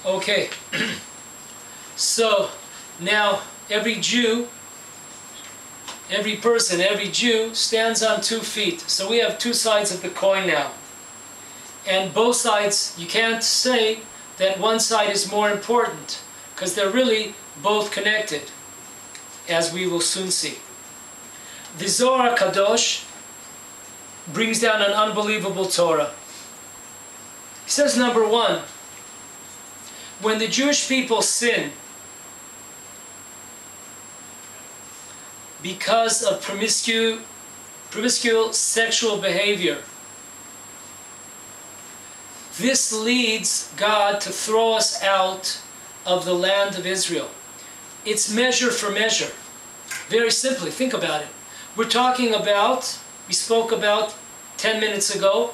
Okay, so now every Jew, every person, every Jew stands on 2 feet. So we have 2 sides of the coin now. And both sides, you can't say that one side is more important, because they're really both connected, as we will soon see. The Zohar Kadosh brings down an unbelievable Torah. He says, number 1, when the Jewish people sin because of promiscuous sexual behavior, this leads God to throw us out of the land of Israel. It's measure for measure. Very simply, think about it. We're talking about, we spoke about 10 minutes ago,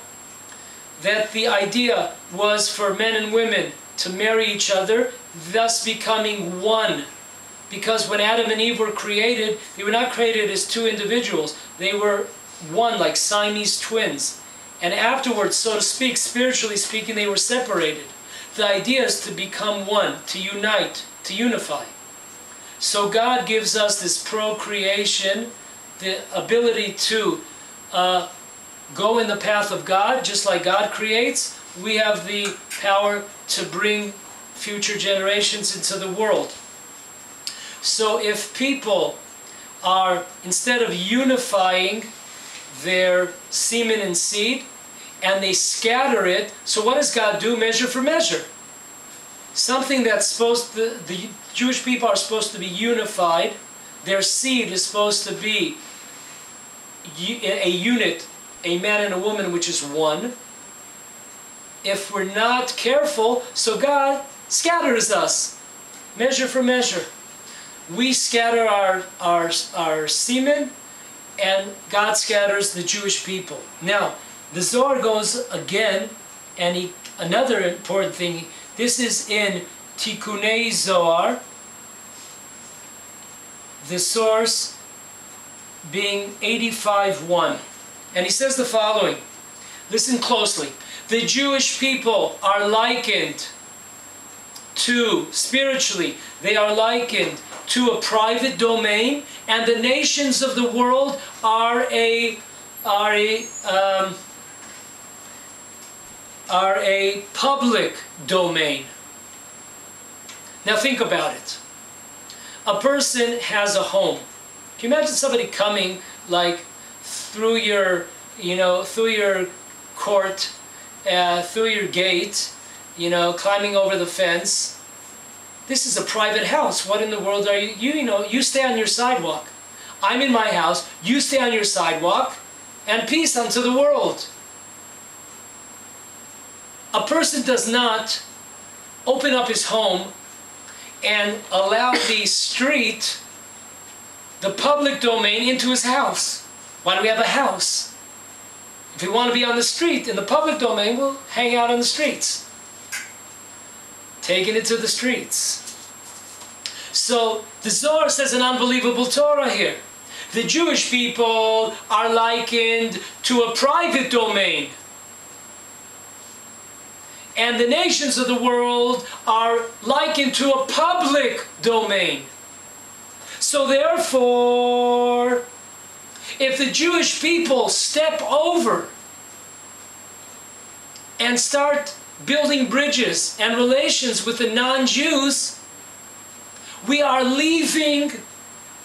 that the idea was for men and women to marry each other, thus becoming one. Because when Adam and Eve were created, they were not created as 2 individuals. They were one, like Siamese twins. And afterwards, so to speak, spiritually speaking, they were separated. The idea is to become one, to unite, to unify. So God gives us this procreation, the ability to go in the path of God, just like God creates. We have the power to bring future generations into the world. So if people are, instead of unifying their semen and seed, and they scatter it, so what does God do? Measure for measure. Something that's supposed to, the Jewish people are supposed to be unified, their seed is supposed to be a unit, a man and a woman, which is one. If we're not careful, so God scatters us, measure for measure. We scatter our semen, and God scatters the Jewish people. Now, the Zohar goes again, and another important thing, this is in Tikkunei Zohar, the source being 85:1. And he says the following, listen closely. The Jewish people are likened to, spiritually, they are likened to a private domain, and the nations of the world are a public domain. Now think about it. A person has a home. Can you imagine somebody coming like through your, through your court, through your gate, climbing over the fence? This is a private house. What in the world are you? You stay on your sidewalk. I'm in my house. You stay on your sidewalk, and peace unto the world. A person does not open up his home and allow the street, the public domain, into his house. Why do we have a house? If we want to be on the street, in the public domain, we'll hang out on the streets. Taking it to the streets. So the Zohar says an unbelievable Torah here. The Jewish people are likened to a private domain, and the nations of the world are likened to a public domain. So therefore, if the Jewish people step over and start building bridges and relations with the non-Jews, we are leaving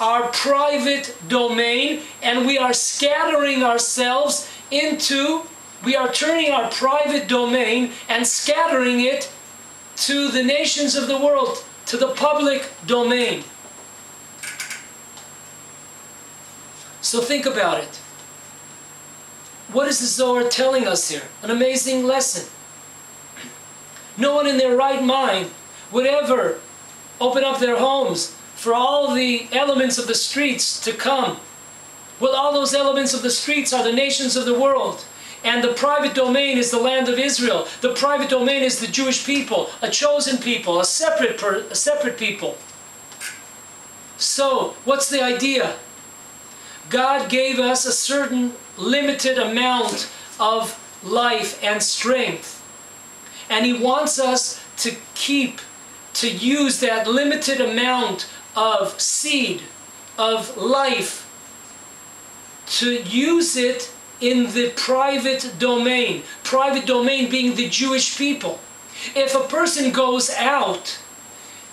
our private domain, and we are scattering ourselves into, we are turning our private domain and scattering it to the nations of the world, to the public domain. So think about it. What is the Zohar telling us here? An amazing lesson. No one in their right mind would ever open up their homes for all the elements of the streets to come. Well, all those elements of the streets are the nations of the world. And the private domain is the land of Israel. The private domain is the Jewish people, a chosen people, a separate people. So, what's the idea? God gave us a certain limited amount of life and strength. And He wants us to use that limited amount of seed, of life, to use it in the private domain being the Jewish people. If a person goes out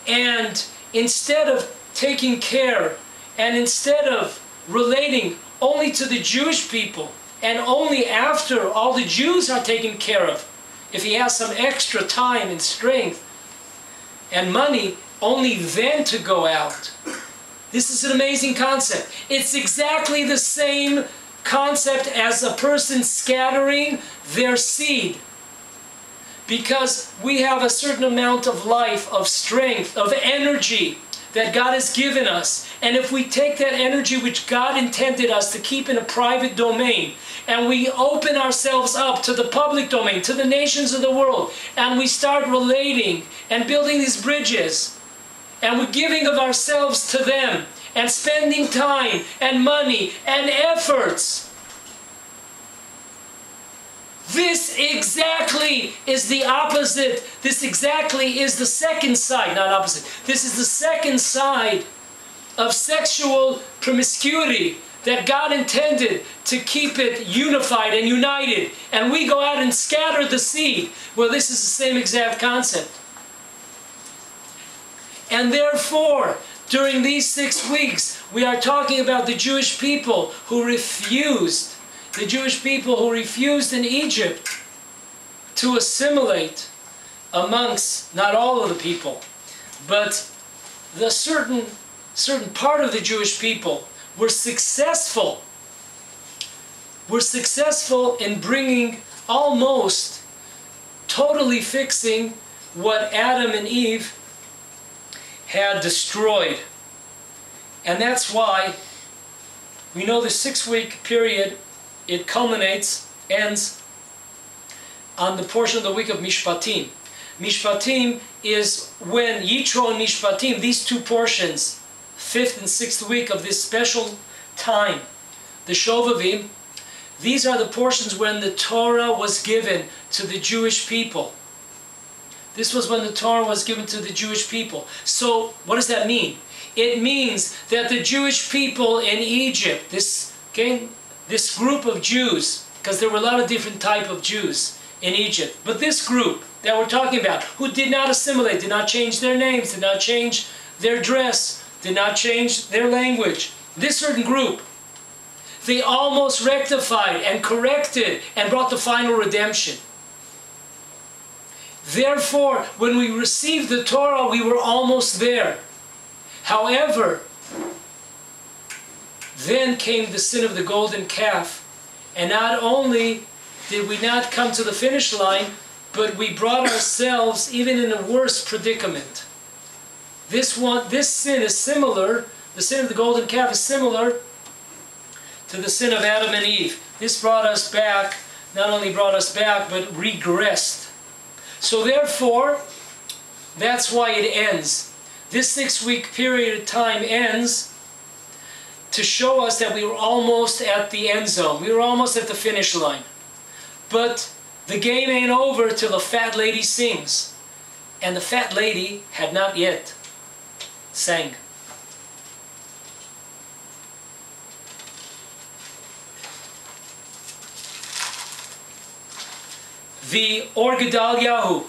and instead of taking care and instead of relating only to the Jewish people and only after all the Jews are taken care of, if he has some extra time and strength and money, only then to go out. This is an amazing concept. It's exactly the same concept as a person scattering their seed. Because we have a certain amount of life, of strength, of energy that God has given us. And if we take that energy which God intended us to keep in a private domain, and we open ourselves up to the public domain, to the nations of the world, and we start relating and building these bridges, and we're giving of ourselves to them, and spending time and money and efforts, this exactly is the opposite. This exactly is the second side, not opposite. This is the second side of sexual promiscuity that God intended to keep it unified and united. And we go out and scatter the seed. Well, this is the same exact concept. And therefore, during these 6 weeks, we are talking about the Jewish people who refused. The Jewish people who refused in Egypt to assimilate amongst, not all of the people, but the certain part of the Jewish people were successful in bringing, almost totally fixing what Adam and Eve had destroyed. And that's why we know the 6-week period, it culminates, ends on the portion of the week of Mishpatim. Mishpatim is when Yitro and Mishpatim, these two portions, 5th and 6th week of this special time, the Shovavim, these are the portions when the Torah was given to the Jewish people. This was when the Torah was given to the Jewish people. So, what does that mean? It means that the Jewish people in Egypt, this group of Jews, because there were a lot of different type of Jews in Egypt, but this group that we're talking about, who did not assimilate, did not change their names, did not change their dress, did not change their language, this certain group, they almost rectified and corrected and brought the final redemption. Therefore, when we received the Torah, we were almost there. However, then came the sin of the golden calf, and not only did we not come to the finish line, but we brought ourselves even in a worse predicament. This sin is similar, the sin of the golden calf is similar to the sin of Adam and Eve. This brought us back, not only brought us back, but regressed. So therefore, that's why it ends. This 6-week period of time ends to show us that we were almost at the end zone. We were almost at the finish line. But the game ain't over till the fat lady sings. And the fat lady had not yet sang. The Or Gedaliahu,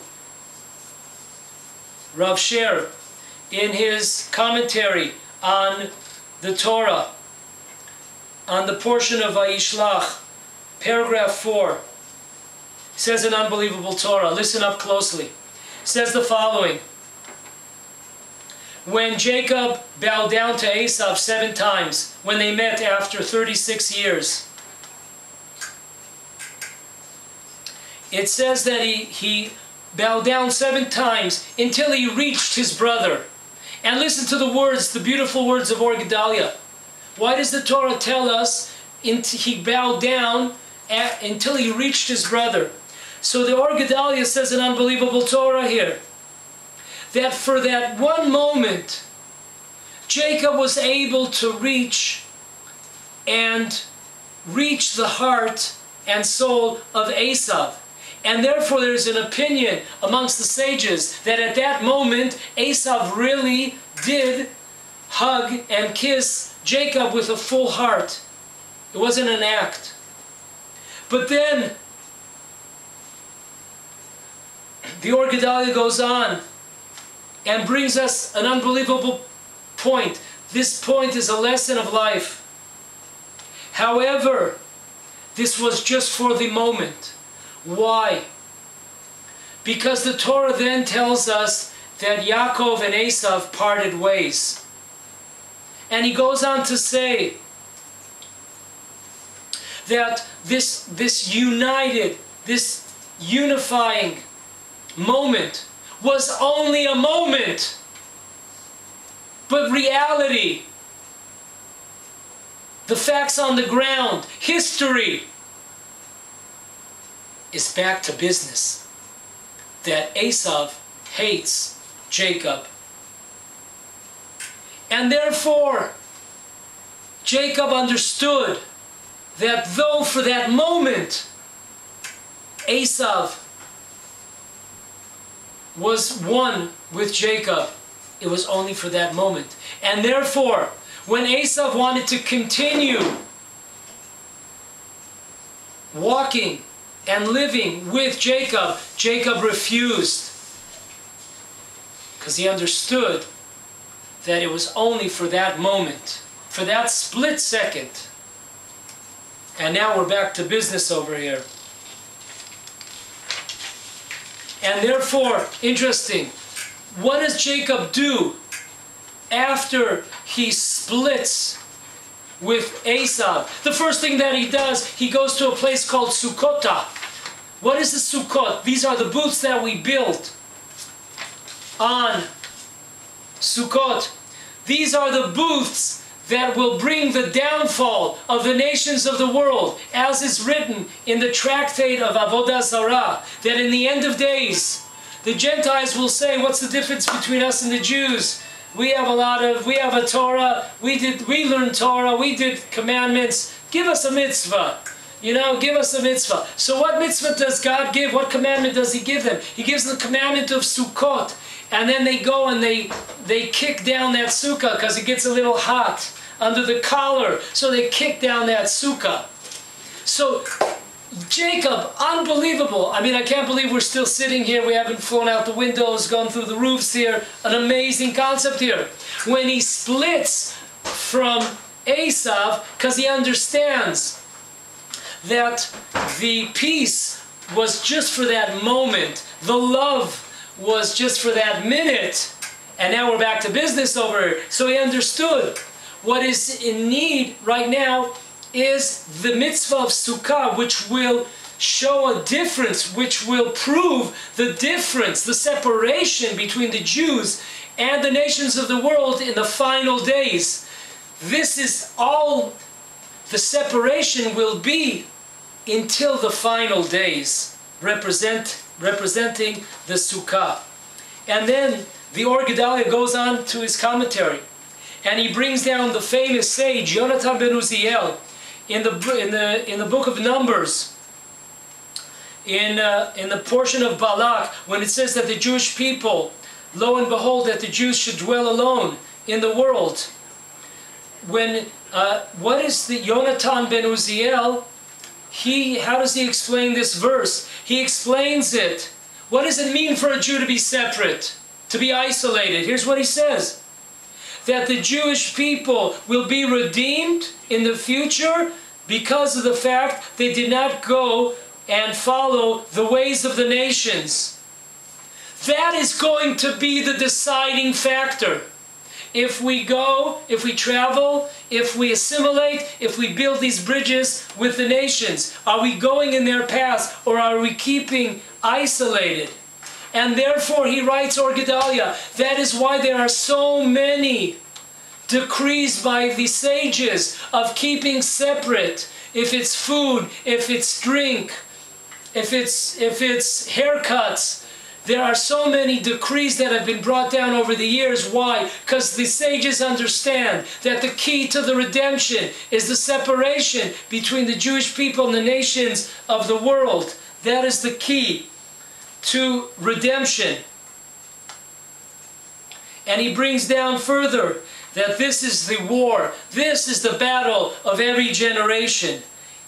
Rav Sher, in his commentary on the Torah, on the portion of Vayishlach, paragraph 4, says an unbelievable Torah. Listen up closely. Says the following: when Jacob bowed down to Esau 7 times, when they met after 36 years, it says that he bowed down 7 times until he reached his brother. And listen to the words, the beautiful words of Or Gedalia. Why does the Torah tell us he bowed down until he reached his brother? So the Or Gedalia says an unbelievable Torah here, that for that one moment, Jacob was able to reach the heart and soul of Esau. And therefore there's an opinion amongst the sages that at that moment Esav really did hug and kiss Jacob with a full heart. It wasn't an act. But then the Or Gedalia goes on and brings us an unbelievable point. This point is a lesson of life. However, this was just for the moment. Why? Because the Torah then tells us that Yaakov and Esav parted ways. And he goes on to say that this unifying moment was only a moment. But reality, the facts on the ground, history, is back to business. That Esav hates Jacob. And therefore, Jacob understood that though for that moment, Esav was one with Jacob, it was only for that moment. And therefore, when Esav wanted to continue walking and living with Jacob, Jacob refused. Because he understood that it was only for that moment, for that split second. And now we're back to business over here. And therefore, interesting, what does Jacob do after he splits with Esav? The first thing that he does, he goes to a place called Sukkota. What is the Sukkot? These are the booths that we built on Sukkot. These are the booths that will bring the downfall of the nations of the world, as is written in the tractate of Avodah Zarah, that in the end of days, the Gentiles will say, what's the difference between us and the Jews? We have a Torah, we learned Torah, we did commandments, give us a mitzvah. You know, give us a mitzvah. So what mitzvah does God give? What commandment does He give them? He gives them the commandment of Sukkot. And then they go and they kick down that sukkah because it gets a little hot under the collar. So they kick down that sukkah. So Jacob, unbelievable. I mean, I can't believe we're still sitting here. We haven't flown out the windows, gone through the roofs here. An amazing concept here. When he splits from Esav, because he understands that the peace was just for that moment. The love was just for that minute. And now we're back to business over here. So he understood what is in need right now is the mitzvah of Sukkah, which will show a difference, which will prove the difference, the separation between the Jews and the nations of the world in the final days. This is all the separation will be until the final days, representing the Sukkah. And then the Or Gedalia goes on to his commentary, and he brings down the famous sage Yonatan ben Uziel in the book of Numbers, in the portion of Balak, when it says that the Jewish people, lo and behold, that the Jews should dwell alone in the world. When what is the Yonatan ben Uziel? How does he explain this verse? He explains it. What does it mean for a Jew to be separate, to be isolated? Here's what he says. That the Jewish people will be redeemed in the future because of the fact they did not go and follow the ways of the nations. That is going to be the deciding factor. If we go, if we travel, if we assimilate, if we build these bridges with the nations, are we going in their paths or are we keeping isolated? And therefore, he writes, Or Gedalia, that is why there are so many decrees by the sages of keeping separate. If it's food, if it's drink, if it's haircuts. There are so many decrees that have been brought down over the years. Why? Because the sages understand that the key to the redemption is the separation between the Jewish people and the nations of the world. That is the key to redemption. And he brings down further that this is the war, this is the battle of every generation.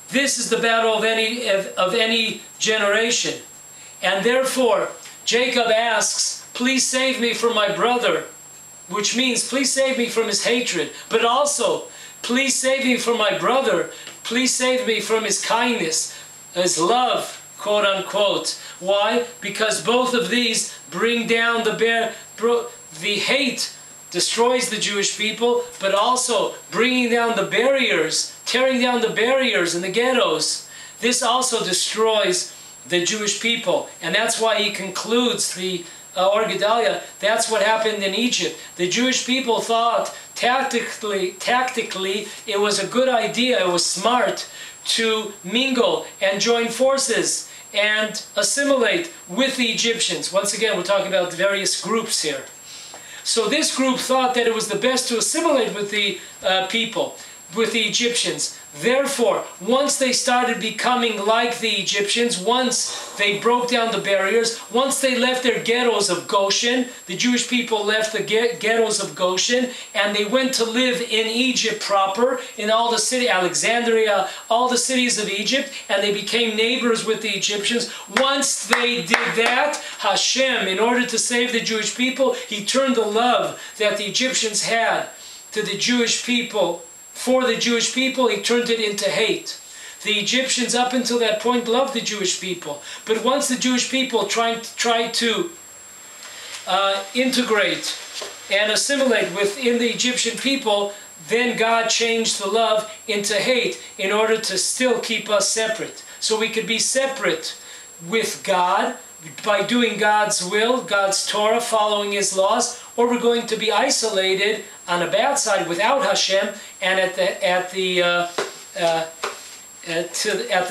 This is the battle of any generation. And therefore, Jacob asks, please save me from my brother, which means please save me from his hatred, but also, please save me from my brother, please save me from his kindness, his love, quote unquote. Why? Because both of these bring down the hate destroys the Jewish people, but also bringing down the barriers, tearing down the barriers and the ghettos. This also destroys the Jewish people. And that's why he concludes the Or Gedalia, that's what happened in Egypt. The Jewish people thought tactically it was a good idea, it was smart to mingle and join forces and assimilate with the Egyptians. Once again, we're talking about various groups here. So this group thought that it was the best to assimilate with the people, with the Egyptians. Therefore, once they started becoming like the Egyptians, once they broke down the barriers, once they left their ghettos of Goshen, the Jewish people left the ghettos of Goshen, and they went to live in Egypt proper, in all the city, Alexandria, all the cities of Egypt, and they became neighbors with the Egyptians. Once they did that, Hashem, in order to save the Jewish people, he turned the love that the Egyptians had to the Jewish people, for the Jewish people, he turned it into hate. The Egyptians up until that point loved the Jewish people. But once the Jewish people tried to integrate and assimilate within the Egyptian people, then God changed the love into hate in order to still keep us separate. So we could be separate with God by doing God's will, God's Torah, following His laws, or we're going to be isolated on a bad side without Hashem, and at the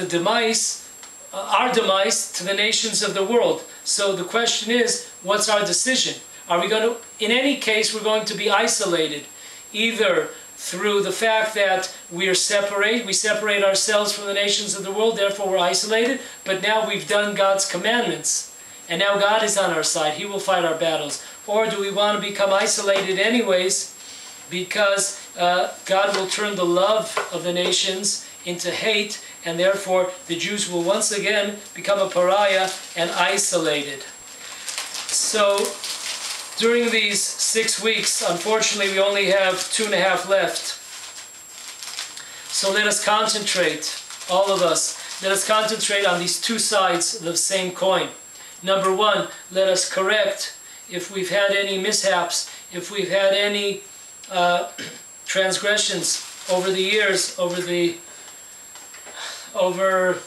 demise, our demise to the nations of the world. So the question is, what's our decision? Are we going to? In any case, we're going to be isolated, either through the fact that we separate ourselves from the nations of the world, therefore we're isolated, but now we've done God's commandments, and now God is on our side, He will fight our battles. Or do we want to become isolated anyways, because God will turn the love of the nations into hate, and therefore the Jews will once again become a pariah and isolated. So during these 6 weeks, unfortunately, we only have 2.5 left. So let us concentrate, all of us, let us concentrate on these two sides of the same coin. Number one, let us correct if we've had any mishaps, if we've had any transgressions over the years, over a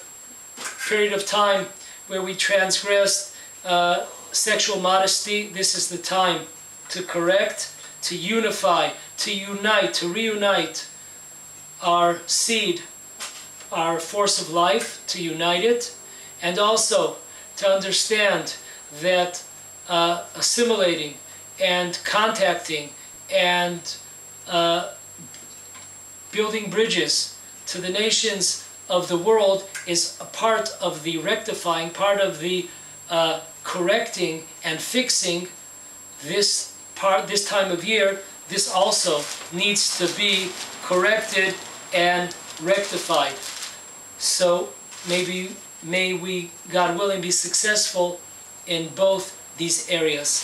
period of time where we transgressed sexual modesty. This is the time to correct, to unify, to unite, to reunite our seed, our force of life, to unite it, and also to understand that assimilating and contacting and building bridges to the nations of the world is a part of the rectifying, part of the correcting and fixing this time of year. This also needs to be corrected and rectified. So may we, God willing, be successful in both these areas.